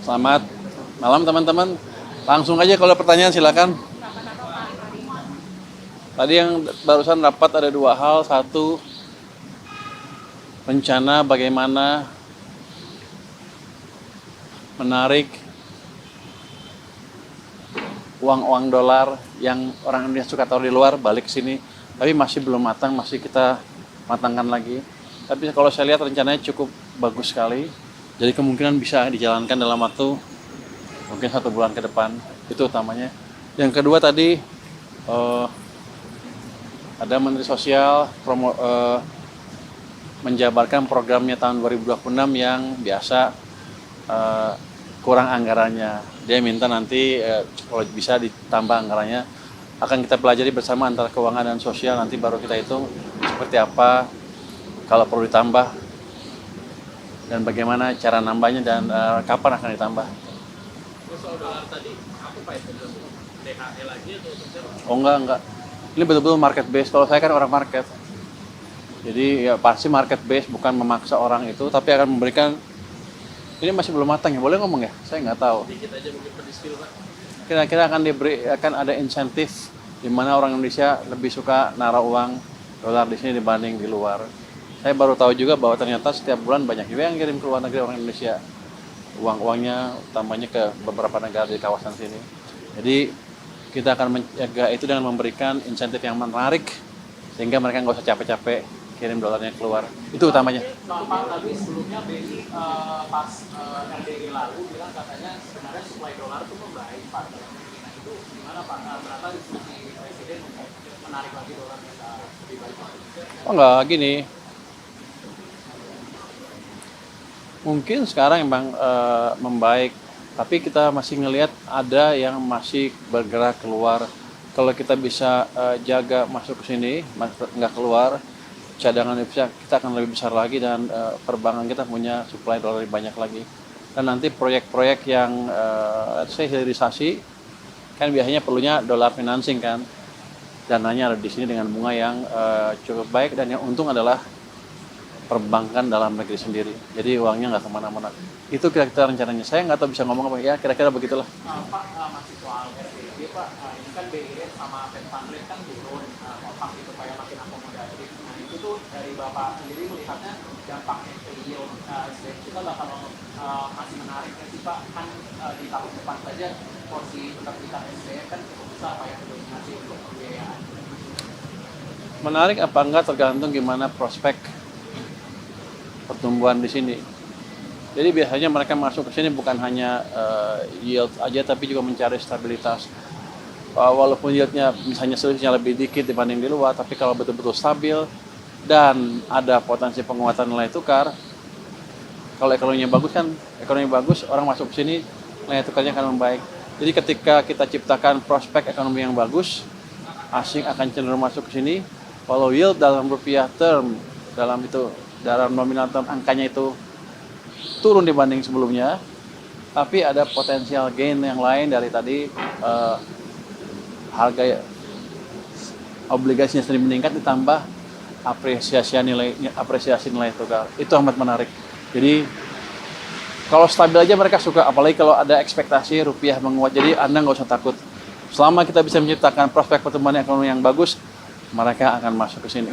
Selamat malam teman-teman. Langsung aja kalau ada pertanyaan silakan. Tadi yang barusan rapat ada dua hal. Satu, rencana bagaimana menarik uang-uang dolar yang orang Indonesia suka taruh di luar balik ke sini. Tapi masih belum matang, masih kita matangkan lagi. Tapi kalau saya lihat rencananya cukup bagus sekali. Jadi kemungkinan bisa dijalankan dalam waktu mungkin 1 bulan ke depan. Itu utamanya. Yang kedua tadi ada Menteri Sosial menjabarkan programnya tahun 2026 yang biasa kurang anggarannya. Dia minta nanti kalau bisa ditambah anggarannya. Akan kita pelajari bersama antara keuangan dan sosial, nanti baru kita hitung seperti apa kalau perlu ditambah dan bagaimana cara nambahnya dan kapan akan ditambah. Soal dolar tadi, apa Pak itu? DHL lagi atau? Oh enggak. Ini betul-betul market base. Kalau saya kan orang market. Jadi ya pasti market base, bukan memaksa orang itu, tapi akan memberikan. Ini masih belum matang ya, boleh ngomong ya? Saya nggak tahu. Dikit aja mungkin pendiskil Pak. Kira-kira akan ada insentif di mana orang Indonesia lebih suka naruh uang dolar di sini dibanding di luar. Saya baru tahu juga bahwa ternyata setiap bulan banyak juga yang kirim ke luar negeri orang Indonesia. Uang-uangnya utamanya ke beberapa negara di kawasan sini. Jadi kita akan menjaga itu dengan memberikan insentif yang menarik sehingga mereka nggak usah capek-capek kirim dolarnya keluar. Itu utamanya. Pak tadi sebelumnya BI pas RDI lalu bilang katanya sebenarnya supply dolar itu membaik Pak. Nah itu gimana Pak? Ternyata instruksi Presiden untuk menarik lagi dolar kita lebih baik Pak. Oh enggak, gini. Mungkin sekarang emang membaik, tapi kita masih ngelihat ada yang masih bergerak keluar. Kalau kita bisa jaga masuk ke sini, nggak keluar, cadangan devisa kita akan lebih besar lagi dan perbankan kita punya supply dolar lebih banyak lagi. Dan nanti proyek-proyek yang hilirisasi kan biasanya perlunya dolar financing kan, dananya ada di sini dengan bunga yang cukup baik dan yang untung adalah perbankan dalam negeri sendiri. Jadi uangnya nggak kemana-mana. Itu kira-kira rencananya. Saya nggak tahu bisa ngomong apa ya, kira-kira begitulah. Pak masih soal RDI Pak, ini kan BI sama Fed Fund Rate kan turun, kompak itu supaya makin akomodatif. Nah itu tuh dari Bapak sendiri melihatnya dampaknya ke yield SDM kita bakal masih menarik ya sih Pak, kan di tahun depan saja porsi penerbitan SDM kan cukup besar Pak yang dominasi untuk pembiayaan. Menarik apa enggak tergantung gimana prospek pertumbuhan di sini. Jadi biasanya mereka masuk ke sini bukan hanya yield aja, tapi juga mencari stabilitas. Walaupun yieldnya misalnya selisihnya lebih dikit dibanding di luar, tapi kalau betul-betul stabil dan ada potensi penguatan nilai tukar, kalau ekonominya bagus kan, orang masuk ke sini nilai tukarnya akan membaik. Jadi ketika kita ciptakan prospek ekonomi yang bagus, asing akan cenderung masuk ke sini. Walau yield dalam rupiah term, dalam nominal term angkanya itu turun dibanding sebelumnya, tapi ada potensial gain yang lain dari tadi harga obligasinya sendiri meningkat ditambah apresiasi nilai tukar. Itu amat menarik. Jadi kalau stabil aja mereka suka, apalagi kalau ada ekspektasi rupiah menguat. Jadi Anda nggak usah takut. Selama kita bisa menciptakan prospek pertumbuhan ekonomi yang bagus, mereka akan masuk ke sini.